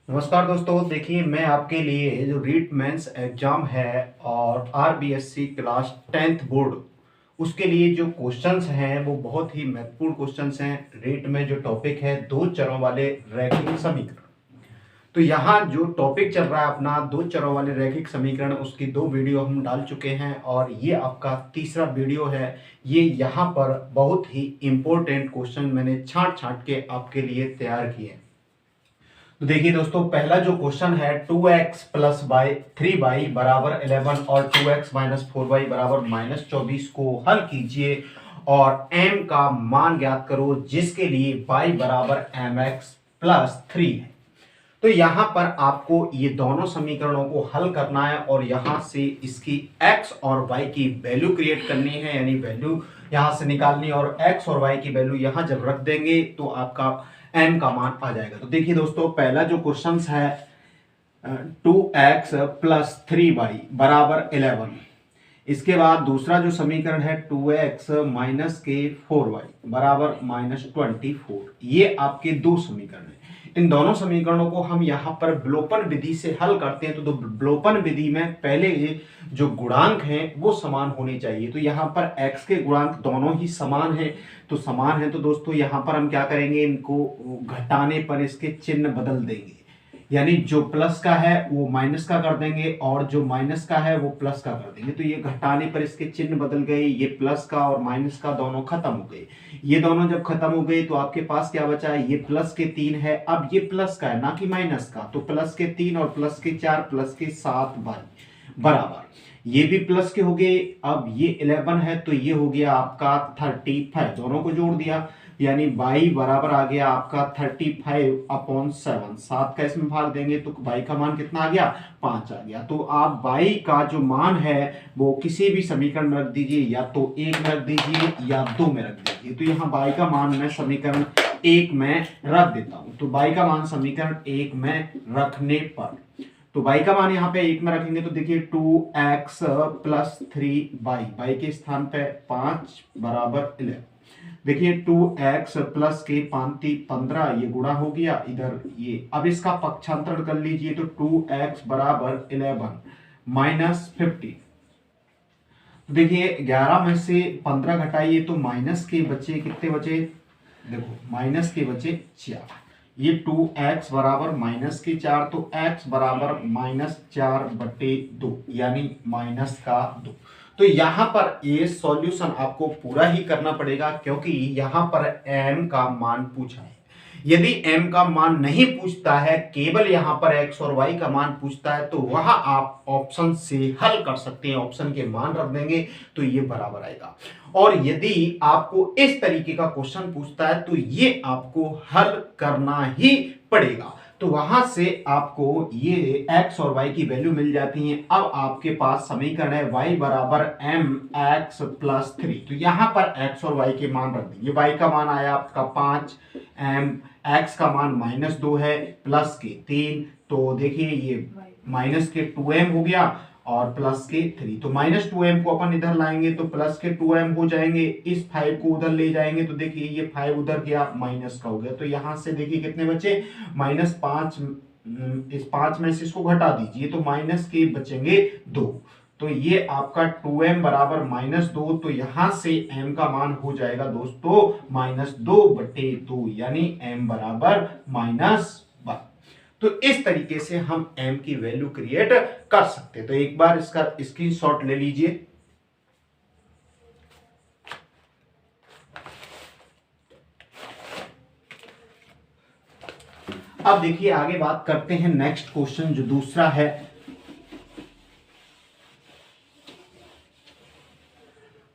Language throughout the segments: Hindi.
नमस्कार दोस्तों, देखिए मैं आपके लिए जो रीट मेंस एग्जाम है और आरबीएससी क्लास 10th बोर्ड उसके लिए जो क्वेश्चंस हैं वो बहुत ही महत्वपूर्ण क्वेश्चंस हैं। रीट में जो टॉपिक है दो चरों वाले रैखिक समीकरण। तो यहाँ जो टॉपिक चल रहा है अपना दो चरों वाले रैखिक समीकरण, उसकी दो वीडियो हम डाल चुके हैं और ये आपका तीसरा वीडियो है। ये यहाँ पर बहुत ही इंपॉर्टेंट क्वेश्चन मैंने छांट छांट के आपके लिए तैयार किए हैं। तो देखिए दोस्तों, पहला जो क्वेश्चन है 2x प्लस बाई 3y बराबर 11 और 2x माइनस 4y बराबर माइनस 24 को हल कीजिए और m का मान ज्ञात करो जिसके लिए y बराबर mx प्लस 3 है। तो यहां पर आपको ये दोनों समीकरणों को हल करना है और यहां से इसकी x और y की वैल्यू क्रिएट करनी है, यानी वैल्यू यहां से निकालनी है और x और y की वैल्यू यहां जब रख देंगे तो आपका m का मान आ जाएगा। तो देखिए दोस्तों, पहला जो क्वेश्चन है 2x प्लस 3y बराबर 11। इसके बाद दूसरा जो समीकरण है 2x माइनस के 4y बराबर माइनस 24। ये आपके दो समीकरण हैं। इन दोनों समीकरणों को हम यहाँ पर विलोपन विधि से हल करते हैं। तो विलोपन विधि में पहले ये जो गुणांक हैं वो समान होने चाहिए। तो यहाँ पर x के गुणांक दोनों ही समान हैं। तो समान है तो दोस्तों यहाँ पर हम क्या करेंगे, इनको घटाने पर इसके चिन्ह बदल देंगे, यानी जो प्लस का है वो माइनस का कर देंगे और जो माइनस का है वो प्लस का कर देंगे। तो ये घटाने पर इसके चिन्ह बदल गए, ये प्लस का और माइनस का दोनों खत्म हो गए। ये दोनों जब खत्म हो गए तो आपके पास क्या बचा है, ये प्लस के 3 है। अब ये प्लस का है ना कि माइनस का, तो प्लस के 3 और प्लस के 4 प्लस के 7 बराबर ये भी प्लस के हो गए। अब ये 11 है तो ये हो गया आपका 35, दोनों को जोड़ दिया यानी y बराबर आ गया आपका 35/7। 7 का इसमें भाग देंगे तो y का मान कितना आ गया, 5 आ गया। तो आप y का जो मान है वो किसी भी समीकरण में रख दीजिए, या तो 1 में रख दीजिए या 2 में रख दीजिए। तो यहाँ y का मान मैं समीकरण 1 में रख देता हूं। तो y का मान समीकरण 1 में रखने पर, तो y का मान यहाँ पे 1 में रखेंगे तो देखिए 2x प्लस 3y के स्थान पे 5 बराबर 11। देखिए 2x प्लस के 15 ये गुणा हो गया इधर ये। अब इसका पक्षांतरण कर लीजिए तो 2x बराबर 11 माइनस 50। तो देखिए 11 में से 15 घटाइए तो माइनस के बचे कितने बचे, देखो माइनस के बचे 4। ये 2x बराबर माइनस के 4, तो x बराबर माइनस 4/2 यानी माइनस का 2। तो यहां पर ये सॉल्यूशन आपको पूरा ही करना पड़ेगा क्योंकि यहां पर m का मान पूछा है। यदि m का मान नहीं पूछता है, केवल यहां पर x और y का मान पूछता है, तो वहां आप ऑप्शन से हल कर सकते हैं। ऑप्शन के मान रख देंगे तो ये बराबर आएगा। और यदि आपको इस तरीके का क्वेश्चन पूछता है तो ये आपको हल करना ही पड़ेगा। तो वहां से आपको ये x और y की वैल्यू मिल जाती है। अब आपके पास समीकरण है y बराबर mx प्लस 3। तो यहां पर x और y के मान रख देंगे। y का मान आया आपका 5, x का मान -2 है, प्लस के 3, तो देखिए ये माइनस के 2m हो गया और प्लस के 3। तो -2m को अपन इधर लाएंगे तो प्लस के 2m हो जाएंगे। इस 5 को उधर ले जाएंगे तो देखिए ये 5 उधर गया, माइनस का हो गया। तो यहां से देखिए कितने बचे, -5। इस 5 में से इसको घटा दीजिए तो माइनस के बचेंगे 2। तो ये आपका 2m बराबर -2। तो यहां से m का मान हो जाएगा दोस्तों -2/2 यानी m बराबर -1। तो इस तरीके से हम m की वैल्यू क्रिएट कर सकते हैं। तो एक बार इसका स्क्रीनशॉट ले लीजिए। अब देखिए आगे बात करते हैं नेक्स्ट क्वेश्चन जो दूसरा है।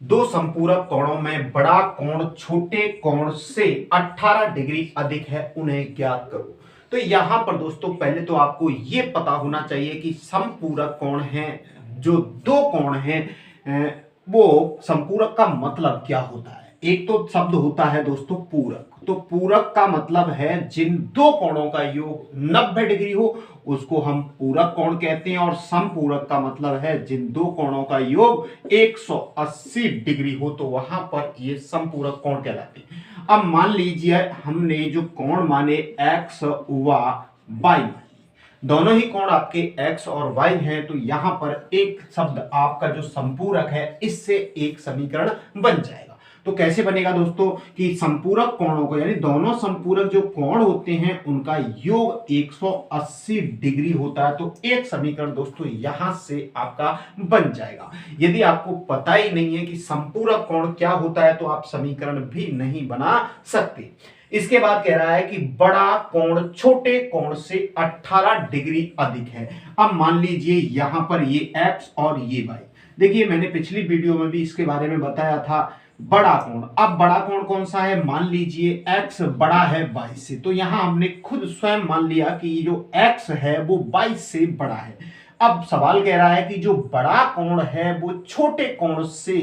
दो संपूरक कोणों में बड़ा कोण छोटे कोण से 18 डिग्री अधिक है, उन्हें ज्ञात करो। तो यहां पर दोस्तों पहले तो आपको यह पता होना चाहिए कि संपूरक कोण है, जो दो कोण हैं वो संपूरक का मतलब क्या होता है। एक तो शब्द होता है दोस्तों पूरक। तो पूरक का मतलब है जिन दो कोणों का योग 90 डिग्री हो उसको हम पूरक कोण कहते हैं, और समपूरक का मतलब है जिन दो कोणों का योग 180 डिग्री हो तो वहां पर ये समपूरक कोण कहलाते हैं। अब मान लीजिए हमने जो कोण माने x व y, दोनों ही कोण आपके x और y हैं, तो यहां पर एक शब्द आपका जो संपूरक है इससे एक समीकरण बन जाएगा। तो कैसे बनेगा दोस्तों कि संपूरक कोणों को, यानी दोनों संपूरक जो कोण होते हैं उनका योग 180 डिग्री होता है, तो एक समीकरण दोस्तों यहां से आपका बन जाएगा। यदि आपको पता ही नहीं है कि संपूरक कोण क्या होता है तो आप समीकरण भी नहीं बना सकते। इसके बाद कह रहा है कि बड़ा कोण छोटे कोण से 18 डिग्री अधिक है। अब मान लीजिए यहां पर ये x और ये y, देखिए मैंने पिछली वीडियो में भी इसके बारे में बताया था। बड़ा कोण, अब बड़ा कोण कौन सा है, मान लीजिए x बड़ा है y से, तो यहां हमने खुद स्वयं मान लिया कि ये जो x है वो y से बड़ा है। अब सवाल कह रहा है कि जो बड़ा कोण है वो छोटे कोण से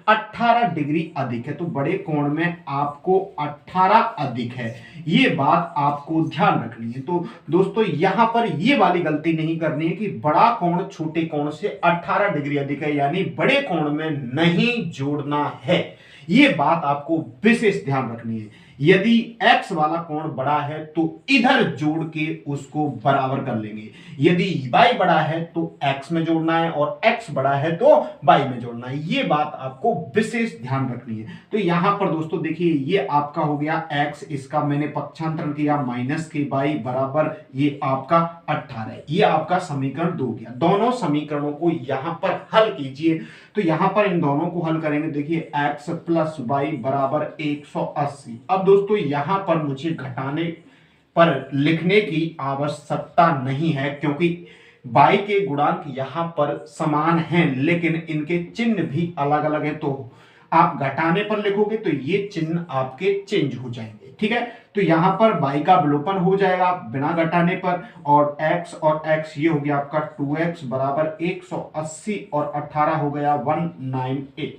18 डिग्री अधिक है, तो बड़े कोण में आपको 18 अधिक है, ये बात आपको ध्यान रखनी है। तो दोस्तों यहां पर ये वाली गलती नहीं करनी है कि बड़ा कोण छोटे कोण से 18 डिग्री अधिक है, यानी बड़े कोण में नहीं जोड़ना है, ये बात आपको विशेष ध्यान रखनी है। यदि x वाला कोण बड़ा है तो इधर जोड़ के उसको बराबर कर लेंगे, यदि y बड़ा है तो x में जोड़ना है और x बड़ा है तो y में जोड़ना है, ये बात आपको विशेष ध्यान रखनी है। तो यहां पर दोस्तों देखिए ये आपका हो गया x, इसका मैंने पक्षांतरण किया माइनस के y बराबर ये आपका 18 है, ये आपका समीकरण 2 गया। दोनों समीकरणों को यहां पर हल कीजिए, तो यहां पर इन दोनों को हल करेंगे, देखिए x प्लस y बराबर 180। अब दोस्तों यहां पर मुझे घटाने पर लिखने की आवश्यकता नहीं है, क्योंकि y के गुणांक यहां पर समान हैं लेकिन इनके चिन्ह भी अलग अलग हैं, तो आप घटाने पर लिखोगे तो ये चिन्ह आपके चेंज हो जाएंगे, ठीक है। तो यहां पर y का विलोपन हो जाएगा बिना घटाने पर, और x और x ये हो गया आपका 2x बराबर 180 और 18 हो गया 198।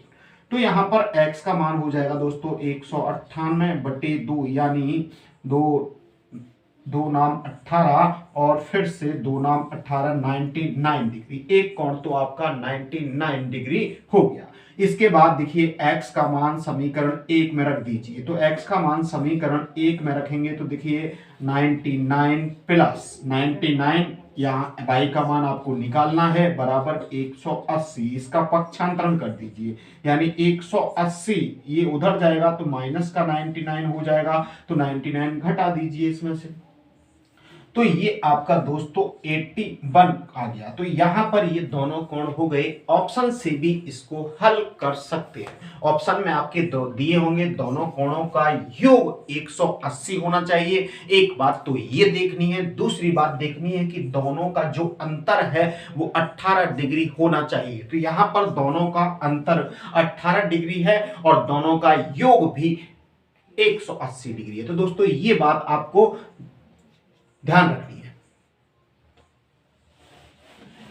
तो यहां पर x का मान हो जाएगा दोस्तों 198/2, यानी 2 नाम 18 और फिर से 2 नाम 18, 99 डिग्री। एक कोण तो आपका 99 डिग्री हो गया। इसके बाद देखिए x का मान समीकरण 1 में रख दीजिए, तो x का मान समीकरण 1 में रखेंगे तो देखिए 99 प्लस 99, यहाँ y का मान आपको निकालना है बराबर 180, इसका पक्षांतरण कर दीजिए, यानी 180 ये उधर जाएगा तो माइनस का 99 हो जाएगा, तो 99 घटा दीजिए इसमें से, तो ये आपका दोस्तों 81 आ गया। तो यहां पर ये दोनों कोण हो गए। ऑप्शन से भी इसको हल कर सकते हैं, ऑप्शन में आपके दिए होंगे दोनों कोणों का योग 180 होना चाहिए। एक बात तो ये देखनी है, दूसरी बात देखनी है कि दोनों का जो अंतर है वो 18 डिग्री होना चाहिए। तो यहां पर दोनों का अंतर 18 डिग्री है और दोनों का योग भी 180 डिग्री है। तो दोस्तों ये बात आपको ध्यान रखनी है।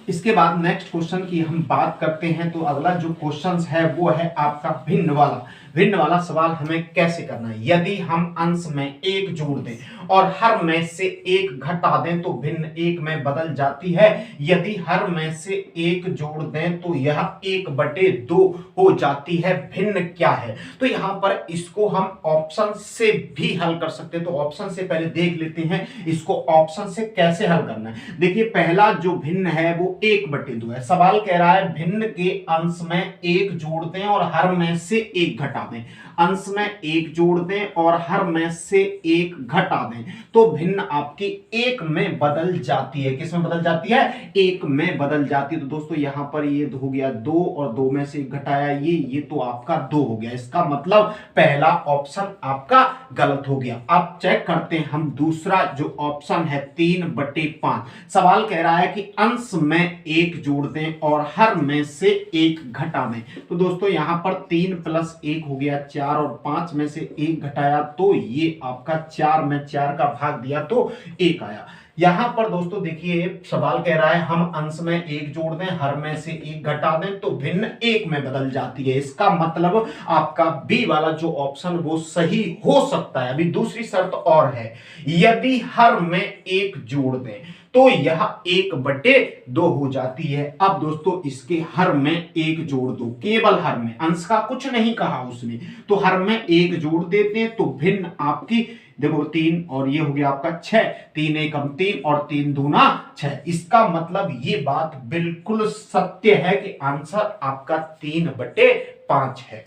इसके बाद नेक्स्ट क्वेश्चन की हम बात करते हैं, तो अगला जो क्वेश्चन है वो है आपका भिन्न वाला। भिन्न वाला सवाल हमें कैसे करना है, यदि हम अंश में 1 जोड़ दें और हर में से 1 घटा दें तो भिन्न 1 में बदल जाती है, यदि हर में से 1 जोड़ दें तो यह 1/2 हो जाती है, भिन्न क्या है। तो यहां पर इसको हम ऑप्शन से भी हल कर सकते हैं, तो ऑप्शन से पहले देख लेते हैं इसको ऑप्शन से कैसे हल करना है। देखिए पहला जो भिन्न है वो 1/2 है। सवाल कह रहा है भिन्न के अंश में 1 जोड़ दें और हर में से 1 घटा दें, अंश में 1 जोड़ दें और हर में से 1 घटा दें, तो भिन्न आपकी 1 में बदल जाती है। किस में बदल जाती है, 1 में बदल जाती है। तो दोस्तों यहां पर ये हो गया 2 और 2 में से 1 घटाया ये तो आपका 2 हो गया। इसका मतलब पहला ऑप्शन आपका गलत हो गया। अब चेक करते हैं हम दूसरा जो ऑप्शन है 3/5। सवाल कह रहा है कि अंश में 1 जोड़ दें और हर में से 1 घटा दें, तो दोस्तों यहां पर 3 + 1 हो गया 4 और 5 में से 1 घटाया तो ये आपका 4 में 4 का भाग दिया तो 1 आया। यहां पर दोस्तों देखिए सवाल कह रहा है हम अंश में 1 जोड़ दें हर में से 1 घटा दें तो भिन्न 1 में बदल जाती है। इसका मतलब आपका बी वाला जो ऑप्शन वो सही हो सकता है। अभी दूसरी शर्त और है, यदि हर में 1 जोड़ दें तो यह 1/2 हो जाती है। अब दोस्तों इसके हर में 1 जोड़ दो, केवल हर में, अंश का कुछ नहीं कहा उसने, तो हर में 1 जोड़ देते हैं तो भिन्न आपकी देखो 3 और ये हो गया आपका 6, 3 एकम 3 और 3 दूना 6। इसका मतलब ये बात बिल्कुल सत्य है कि आंसर आपका 3/5 है।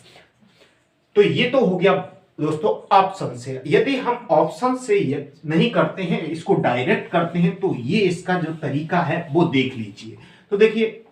तो ये तो हो गया दोस्तों ऑप्शन से। यदि हम ऑप्शन से नहीं करते हैं, इसको डायरेक्ट करते हैं, तो ये इसका जो तरीका है वो देख लीजिए। तो देखिए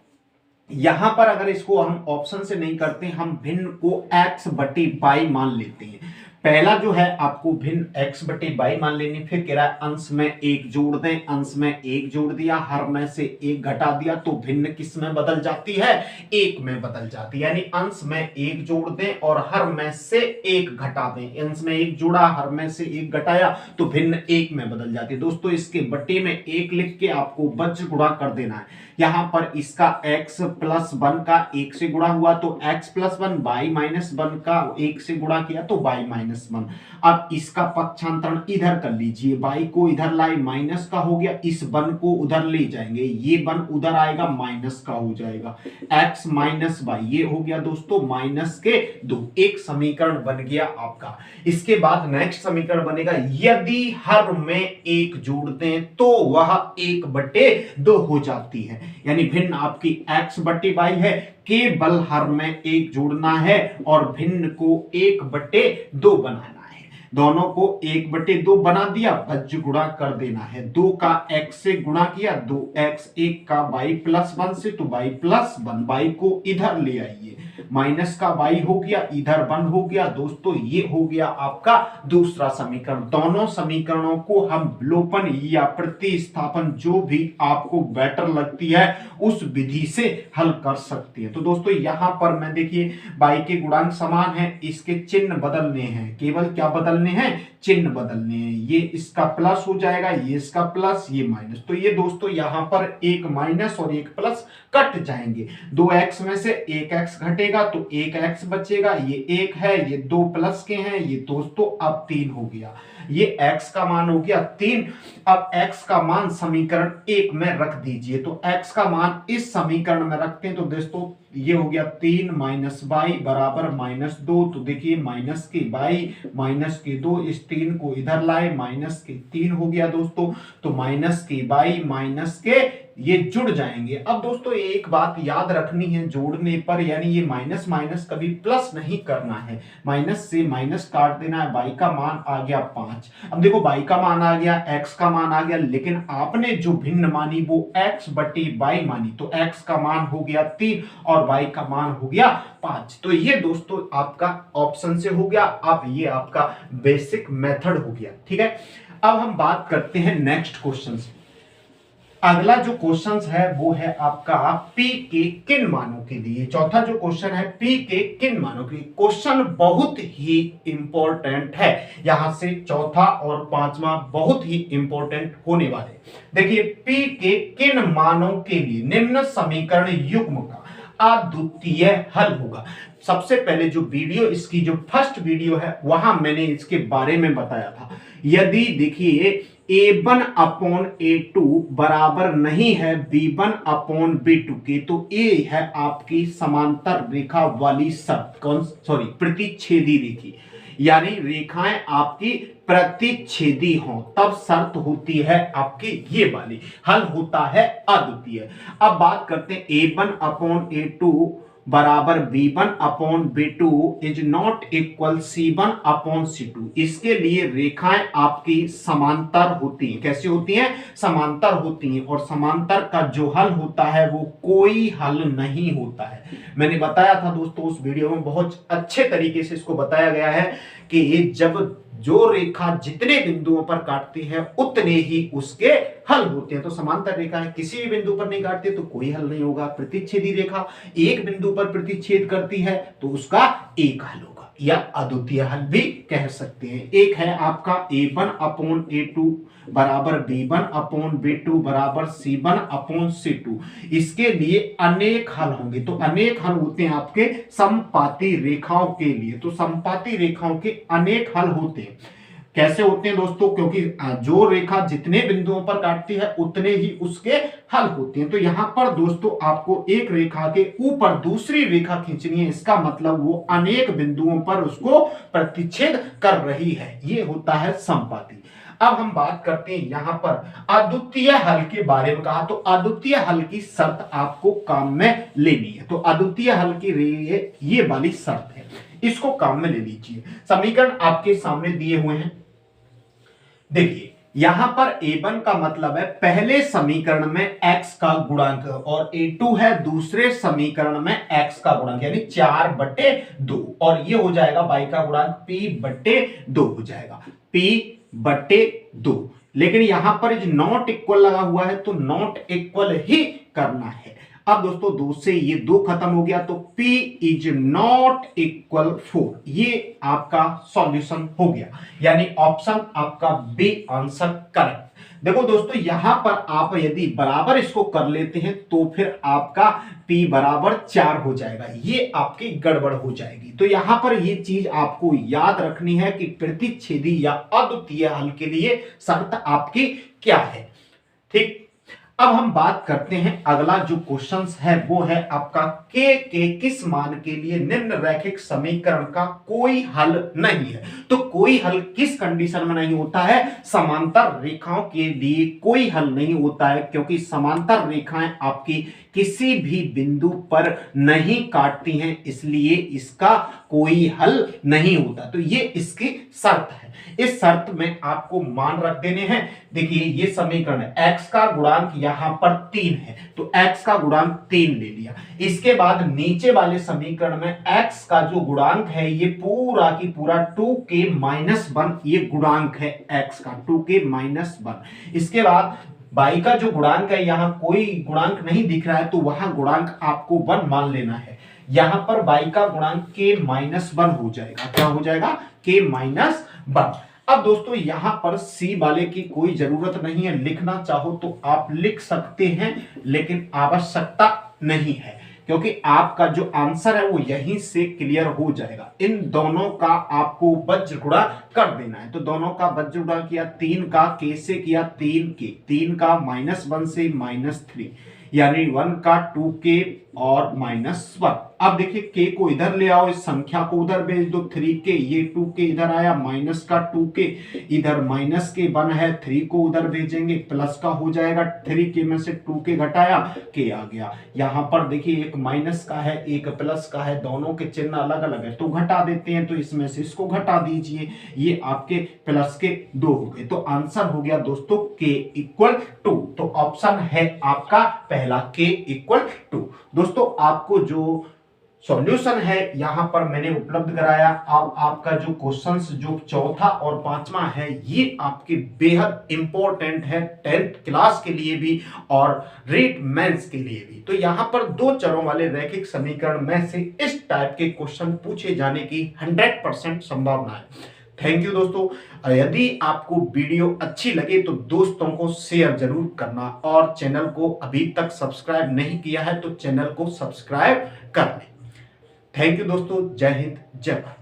यहां पर अगर इसको हम ऑप्शन से नहीं करते, हम भिन्न को x/y मान लेते हैं। पहला जो है आपको भिन्न x/y मान लेनी, फिर कह रहा है अंश में 1 जोड़ दें, अंश में 1 जोड़ दिया, हर में से 1 घटा दिया, तो भिन्न किस में बदल जाती है? 1 में बदल जाती है। यानी अंश में 1 जोड़ दें और हर में से 1 घटा दें, अंश में 1 जोड़ा, हर में से 1 घटाया, तो भिन्न 1 में बदल जाती है। दोस्तों इसके बटे में 1 लिख के आपको बच गुणा कर देना है। यहां पर इसका x+1 का 1 से गुणा हुआ तो x+1, y-1 का 1 से गुणा किया तो y-1। अब इसका पक्षांतरण इधर कर लीजिए, y को इधर लाए, माइनस का हो गया, इस 1 को उधर ले जाएंगे, ये 1 उधर आएगा, माइनस का हो जाएगा, x माइनस y, ये हो गया दोस्तों -2। एक समीकरण बन गया आपका। इसके बाद नेक्स्ट समीकरण बनेगा, यदि हर में 1 जोड़ दें तो वह 1/2 हो जाती है। यानी भिन्न आपकी x/y है, केवल हर में 1 जोड़ना है और भिन्न को 1/2 बनाना है। दोनों को 1/2 बना दिया, बज गुणा कर देना है। 2 का x से गुणा किया, 2x, 1 का y+1 से तो y+1, y को इधर ले आइए, माइनस का y हो गया, इधर 1 हो गया। दोस्तों ये हो गया आपका दूसरा समीकरण। दोनों समीकरणों को हम विलोपन या प्रतिस्थापन, जो भी आपको बेटर लगती है उस विधि से हल कर सकती है। तो दोस्तों यहां पर मैं देखिए y के गुणांक समान है, इसके चिन्ह बदलने हैं, केवल क्या बदलने हैं? चिन्ह बदलने हैं। ये इसका प्लस हो जाएगा, ये इसका प्लस, ये माइनस। तो ये दोस्तों यहां पर एक माइनस और एक प्लस कट जाएंगे। 2x में से 1x घटेगा तो 1x बचेगा, ये 1 है, ये 2 प्लस के हैं, ये दोस्तों अब 3 हो गया। ये x का मान हो गया 3। अब x का मान समीकरण 1 में रख दीजिए। तो x का मान इस समीकरण में रखते हैं तो दोस्तों ये हो गया 3 माइनस y बराबर -2। तो देखिए माइनस के y माइनस के 2, इस 3 को इधर लाए, माइनस के 3 हो गया दोस्तों। तो माइनस के y माइनस के ये जुड़ जाएंगे। अब दोस्तों एक बात याद रखनी है जोड़ने पर, यानी ये माइनस माइनस कभी प्लस नहीं करना है, माइनस से माइनस काट देना है। y का मान आ गया 5। अब देखो y का मान आ गया, x का मान आ गया, लेकिन आपने जो भिन्न मानी वो x/y मानी, तो x का मान हो गया 3 और y का मान हो गया 5। तो ये दोस्तों आपका ऑप्शन से हो गया। अब ये आपका बेसिक मेथड हो गया, ठीक है। अब हम बात करते हैं नेक्स्ट क्वेश्चन से। अगला जो क्वेश्चन है वो है आपका p के किन मानों के लिए। चौथा जो क्वेश्चन है p के किन मानों के लिए। क्वेश्चन बहुत ही इंपॉर्टेंट है, यहां से चौथा और पांचवा बहुत ही इंपॉर्टेंट होने वाले। देखिए p के किन मानों के लिए निम्न समीकरण युग्म का अद्वितीय हल होगा। सबसे पहले जो वीडियो, इसकी जो फर्स्ट वीडियो है वहां मैंने इसके बारे में बताया था। यदि देखिए a1/a2 बराबर नहीं है b1/b2 के, तो ये है आपकी समांतर रेखा वाली शर्त। कौन? सॉरी, प्रतिच्छेदी रेखी, यानी रेखाएं आपकी प्रतिच्छेदी हो तब शर्त होती है आपकी ये वाली, हल होता है अद्वितीय। अब बात करते हैं a1/a2 बराबर b1/b2 is not equal c1/c2। इसके लिए रेखाएं आपकी समांतर होती हैं। कैसी होती हैं? समांतर होती हैं। और समांतर का जो हल होता है वो कोई हल नहीं होता है। मैंने बताया था दोस्तों उस वीडियो में, बहुत अच्छे तरीके से इसको बताया गया है कि जब जो रेखा जितने बिंदुओं पर काटती है उतने ही उसके हल होते हैं। तो समांतर रेखा है, किसी भी बिंदु पर नहीं काटती तो कोई हल नहीं होगा। प्रतिच्छेदी रेखा एक बिंदु पर प्रतिच्छेद करती है तो उसका एक हल होगा, या अद्वितीय हल भी कह सकते हैं। एक है आपका a1/a2 बराबर b1/b2 बराबर c1/c2। इसके लिए अनेक हल होंगे। तो अनेक हल होते हैं आपके समपाती रेखाओं के लिए। तो समपाती रेखाओं के अनेक हल होते हैं। कैसे होते हैं दोस्तों, क्योंकि जो रेखा जितने बिंदुओं पर काटती है उतने ही उसके हल होते हैं। तो यहां पर दोस्तों आपको एक रेखा के ऊपर दूसरी रेखा खींचनी है, इसका मतलब वो अनेक बिंदुओं पर उसको प्रतिच्छेद कर रही है, ये होता है समपाती। अब हम बात करते हैं यहां पर अद्वितीय हल के बारे में। कहा तो अद्वितीय हल की शर्त आपको काम में लेनी है। तो अद्वितीय हल की ये वाली शर्त है, इसको काम में ले लीजिए। समीकरण आपके सामने दिए हुए हैं, देखिए यहां पर a1 का मतलब है पहले समीकरण में x का गुणांक और a2 है दूसरे समीकरण में x का गुणांक, यानी 4/2 और ये हो जाएगा y का गुणांक p/2 हो जाएगा, p/2। लेकिन यहां पर नॉट इक्वल लगा हुआ है तो नॉट इक्वल ही करना है। अब दोस्तों 2 से ये 2 खत्म हो गया तो P इज नॉट इक्वल 4, ये आपका सॉल्यूशन हो गया, यानी ऑप्शन आपका बी आंसर करेक्ट। देखो दोस्तों यहां पर आप यदि बराबर इसको कर लेते हैं तो फिर आपका P बराबर 4 हो जाएगा, ये आपकी गड़बड़ हो जाएगी। तो यहां पर ये चीज आपको याद रखनी है कि प्रतिच्छेदी या अद्वितीय हल के लिए शर्त आपकी क्या है, ठीक। अब हम बात करते हैं अगला जो क्वेश्चन है वो है आपका के किस मान के लिए निम्न रैखिक समीकरण का कोई हल नहीं है। तो कोई हल किस कंडीशन में नहीं होता है, समांतर रेखाओं के लिए कोई हल नहीं होता है, क्योंकि समांतर रेखाएं आपकी किसी भी बिंदु पर नहीं काटती हैं, इसलिए इसका कोई हल नहीं होता। तो ये इसकी शर्त है। इस शर्त में आपको मान रख देने हैं। देखिए ये समीकरण है, x का गुणांक यहां पर 3 है तो x का गुणांक 3 ले लिया। इसके बाद नीचे वाले समीकरण में x का जो गुणांक है ये पूरा की पूरा 2k-1 ये गुणांक है x का 2k-1। इसके बाद y का जो गुणांक है यहां कोई गुणांक नहीं दिख रहा है तो वहां गुणांक आपको 1 मान लेना है। यहां पर y का गुणांक k-1 हो जाएगा, क्या हो जाएगा, k-1। अब दोस्तों यहां पर C वाले की कोई जरूरत नहीं है, लिखना चाहो तो आप लिख सकते हैं लेकिन आवश्यकता नहीं है, क्योंकि आपका जो आंसर है वो यहीं से क्लियर हो जाएगा। इन दोनों का आपको वज्र गुणा कर देना है। तो दोनों का वज्र गुणा किया, 3 का k से किया 3 का -1 से -3, यानी 1 का 2k और -1। अब देखिए k को इधर ले आओ, इस संख्या को उधर भेज दो, 3k ये 2k इधर आया, माइनस का 2k इधर माइनस के 1 है, 3 को उधर भेजेंगे, प्लस का हो जाएगा, 3k में से 2k घटाया k आ गया। यहां पर देखिए एक माइनस का है एक प्लस का है, दोनों के चिन्ह अलग अलग है तो घटा देते हैं, तो इसमें से इसको घटा दीजिए, ये आपके प्लस के 2 हो गए। तो आंसर हो गया दोस्तों k = 2। तो ऑप्शन है आपका पहला k = 2। दोस्तों आपको जो सॉल्यूशन है यहां पर मैंने उपलब्ध कराया। अब आपका जो क्वेश्चंस जो चौथा और पांचवा है ये आपके बेहद इंपॉर्टेंट है 10th क्लास के लिए भी और रीट मेंस के लिए भी। तो यहां पर 2 चरों वाले रैखिक समीकरण में से इस टाइप के क्वेश्चन पूछे जाने की 100% संभावना है। थैंक यू दोस्तों। यदि आपको वीडियो अच्छी लगे तो दोस्तों को शेयर जरूर करना और चैनल को अभी तक सब्सक्राइब नहीं किया है तो चैनल को सब्सक्राइब कर लें। थैंक यू दोस्तों, जय हिंद जय भारत।